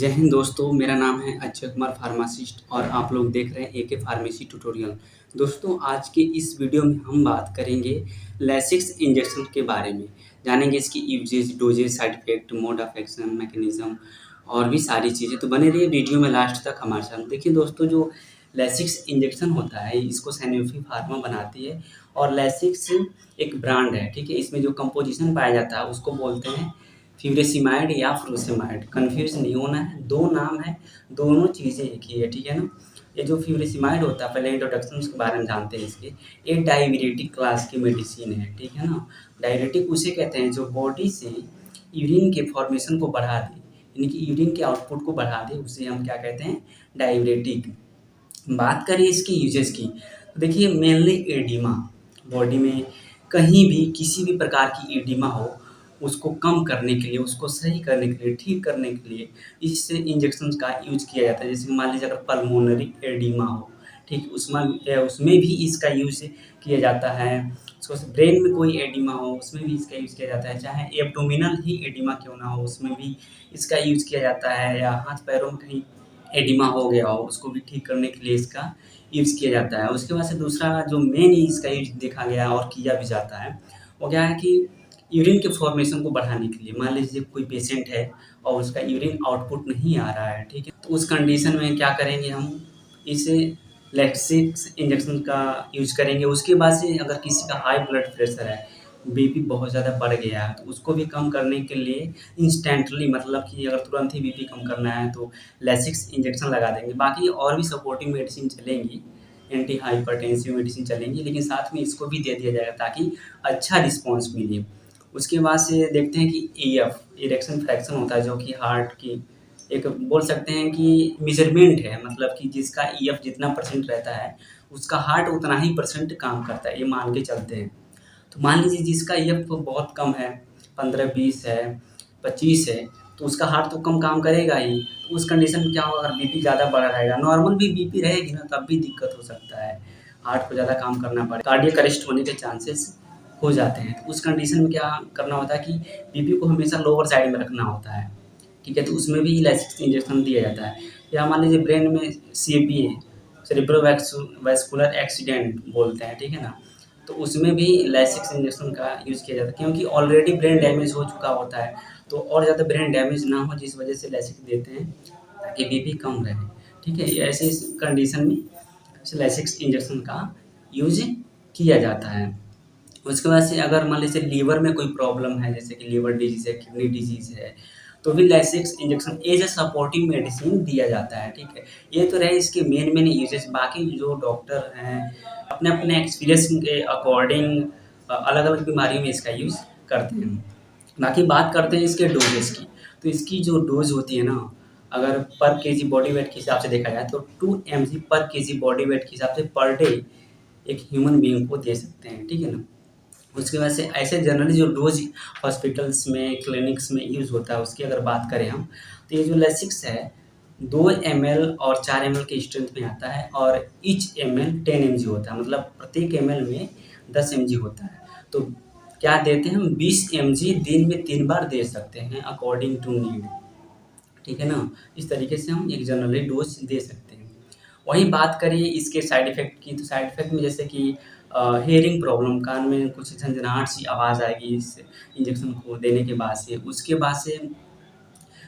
जय हिंद दोस्तों, मेरा नाम है अक्षय कुमार फार्मासिस्ट और आप लोग देख रहे हैं एके फार्मेसी ट्यूटोरियल। दोस्तों, आज के इस वीडियो में हम बात करेंगे लैसिक्स इंजेक्शन के बारे में। जानेंगे इसकी uses, doses, side effect, mode of action, mechanism और भी सारी चीज़ें। तो बने रहिए वीडियो में लास्ट तक हमारे साथ। देखिए दोस्तों, जो लैसिक्स इंजेक्शन होता है इसको सैनोफी फार्मा बनाती है और लैसिक्स एक ब्रांड है, ठीक है। इसमें जो कंपोजिशन पाया जाता है उसको बोलते हैं फ्यूरेसिमाइड या फ्रूसेमाइड। कन्फ्यूज नहीं होना है, दो नाम है, दोनों चीज़ें एक ही है, ठीक है ना। ये जो फ्यूरेसिमाइड होता है, पहले इंट्रोडक्शन के बारे में जानते हैं इसके। ये डाययूरेटिक क्लास की मेडिसिन है, ठीक है ना। डाययूरेटिक उसे कहते हैं जो बॉडी से यूरिन के फॉर्मेशन को बढ़ा दे, यानी कि यूरिन के आउटपुट को बढ़ा दे, उसे हम क्या कहते हैं, डाययूरेटिक। बात करें इसकी यूजेस की, तो देखिए मेनली एडिमा, बॉडी में कहीं भी किसी भी प्रकार की एडिमा हो उसको कम करने के लिए, उसको सही करने के लिए, ठीक करने के लिए इस इंजेक्शंस का यूज किया जाता है। जैसे मान लीजिए अगर पल्मोनरी एडिमा हो, ठीक, उसमें भी इसका यूज किया जाता है। उसको ब्रेन में कोई एडिमा हो उसमें भी इसका यूज़ किया जाता है। चाहे एब्डोमिनल ही एडिमा क्यों ना हो उसमें भी इसका यूज़ किया जाता है। या हाथ पैरों में कहीं एडिमा हो गया हो उसको भी ठीक करने के लिए इसका यूज़ किया जाता है। उसके बाद से दूसरा जो मेन इसका यूज़ देखा गया और किया भी जाता है, वो क्या है कि यूरिन के फॉर्मेशन को बढ़ाने के लिए। मान लीजिए कोई पेशेंट है और उसका यूरिन आउटपुट नहीं आ रहा है, ठीक है, तो उस कंडीशन में क्या करेंगे हम, इसे लैक्सिक्स इंजेक्शन का यूज़ करेंगे। उसके बाद से अगर किसी का हाई ब्लड प्रेशर है, बीपी बहुत ज़्यादा बढ़ गया है, तो उसको भी कम करने के लिए इंस्टेंटली, मतलब कि अगर तुरंत ही बीपी कम करना है तो लैसिक्स इंजेक्शन लगा देंगे। बाकी और भी सपोर्टिव मेडिसिन चलेंगी, एंटी हाइपरटेंसिव मेडिसिन चलेंगी, लेकिन साथ में इसको भी दे दिया जाएगा ताकि अच्छा रिस्पॉन्स मिले। उसके बाद से देखते हैं कि ईएफ, इरेक्शन फ्रैक्शन होता है जो कि हार्ट की एक बोल सकते हैं कि मेजरमेंट है, मतलब कि जिसका ईएफ जितना परसेंट रहता है उसका हार्ट उतना ही परसेंट काम करता है, ये मान के चलते हैं। तो मान लीजिए जिसका ईएफ बहुत कम है, 15-20 है, 25 है, तो उसका हार्ट तो कम काम करेगा ही। तो उस कंडीशन में क्या होगा, अगर बीपी ज़्यादा बढ़ा रहेगा, नॉर्मल भी बीपी रहेगी ना तब भी दिक्कत हो सकता है, हार्ट को ज़्यादा काम करना पड़े, कार्डियक अरेस्ट होने के चांसेस हो जाते हैं। तो उस कंडीशन में क्या करना होता है कि बीपी को हमेशा लोअर साइड में रखना होता है, ठीक है। तो उसमें भी लैसिक्स इंजेक्शन दिया जाता है। या मान लीजिए ब्रेन में सीएपीए, सेरेब्रोवैस्कुलर एक्सीडेंट बोलते हैं, ठीक है ना, तो उसमें भी लैसिक्स इंजेक्शन का यूज़ किया जाता है, क्योंकि ऑलरेडी ब्रेन डैमेज हो चुका होता है, तो और ज़्यादा ब्रेन डैमेज ना हो जिस वजह से लैसिक्स देते हैं ताकि बीपी कम रहे, ठीक है। ऐसे कंडीशन में लैसिक्स इंजेक्शन का यूज़ किया जाता है। उसके बाद से अगर मान लीजिए लीवर में कोई प्रॉब्लम है, जैसे कि लीवर डिजीज़ है, किडनी डिजीज़ है, तो भी Lasix injection as a supporting medicine दिया जाता है, ठीक है। ये तो रहे इसके मेन यूजेस। बाकी जो डॉक्टर हैं अपने अपने एक्सपीरियंस के अकॉर्डिंग अलग अलग बीमारियों में इसका यूज़ करते हैं। बाकी बात करते हैं इसके डोजेस की, तो इसकी जो डोज होती है ना, अगर पर केजी बॉडी वेट के हिसाब से देखा जाए तो 2 mg पर केजी बॉडी वेट के हिसाब से पर डे एक ह्यूमन बीइंग को दे सकते हैं, ठीक है ना। उसके बाद से ऐसे जनरली जो डोज हॉस्पिटल्स में, क्लिनिक्स में यूज़ होता है उसकी अगर बात करें हम, तो ये जो लैसिक्स है 2 ml और 4 ml के स्ट्रेंथ में आता है और ईच ml 10 mg होता है, मतलब प्रत्येक ml में 10 mg होता है। तो क्या देते हैं हम, 20 mg दिन में 3 बार दे सकते हैं अकॉर्डिंग टू नीड, ठीक है ना। इस तरीके से हम एक जनरली डोज दे सकते हैं। वहीं बात करिए इसके साइड इफ़ेक्ट की, तो साइड इफ़ेक्ट में जैसे कि हियरिंग प्रॉब्लम, कान में कुछ झनझनाहट सी आवाज़ आएगी इस इंजेक्शन को देने के बाद से। उसके बाद से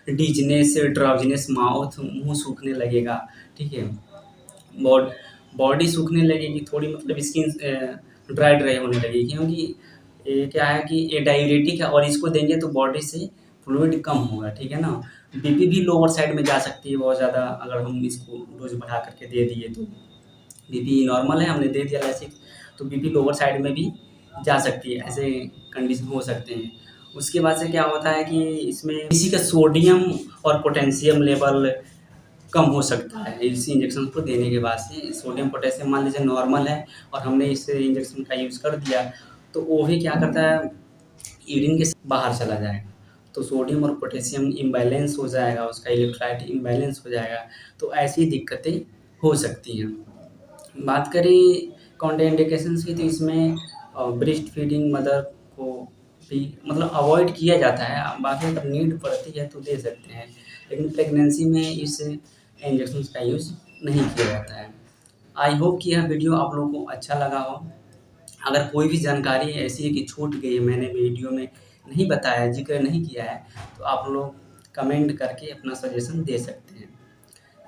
डिज़नेस, ड्राउज़ीनेस, माउथ, मुँह सूखने लगेगा, ठीक है। बॉड बॉडी सूखने लगेगी थोड़ी, मतलब स्किन ड्राई ड्राई होने लगेगी, क्योंकि ये क्या है कि ये डाययूरेटिक है और इसको देंगे तो बॉडी से फ्लूइड कम होगा, ठीक है ना। बीपी भी लोअर साइड में जा सकती है बहुत ज़्यादा, अगर हम इसको डोज बढ़ा करके दे दिए तो। बीपी नॉर्मल है, हमने दे दिया लैसिक्स, तो बीपी लोअर साइड में भी जा सकती है, ऐसे कंडीशन हो सकते हैं। उसके बाद से क्या होता है कि इसमें किसी का सोडियम और पोटेशियम लेवल कम हो सकता है इस इंजेक्शन को देने के बाद से। सोडियम पोटेशियम मान लीजिए नॉर्मल है और हमने इस इंजेक्शन का यूज़ कर दिया, तो वो भी क्या करता है, यूरिन के बाहर चला जाएगा, तो सोडियम और पोटेशियम इम्बैलेंस हो जाएगा, उसका इलेक्ट्रोलाइट इम्बैलेंस हो जाएगा, तो ऐसी दिक्कतें हो सकती हैं। बात करें कॉन्ट्राइंडिकेशंस की, तो इसमें ब्रेस्ट फीडिंग मदर को भी मतलब अवॉइड किया जाता है। बाकी अगर नीड पड़ती है तो दे सकते हैं, लेकिन प्रेगनेंसी में इस इंजेक्शन का यूज़ नहीं किया जाता है। आई होप कि यह वीडियो आप लोगों को अच्छा लगा हो। अगर कोई भी जानकारी ऐसी है कि छूट गई है, मैंने वीडियो में नहीं बताया, ज़िक्र नहीं किया है, तो आप लोग कमेंट करके अपना सजेशन दे सकते हैं।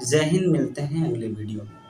जय हिंद, मिलते हैं अगले वीडियो में।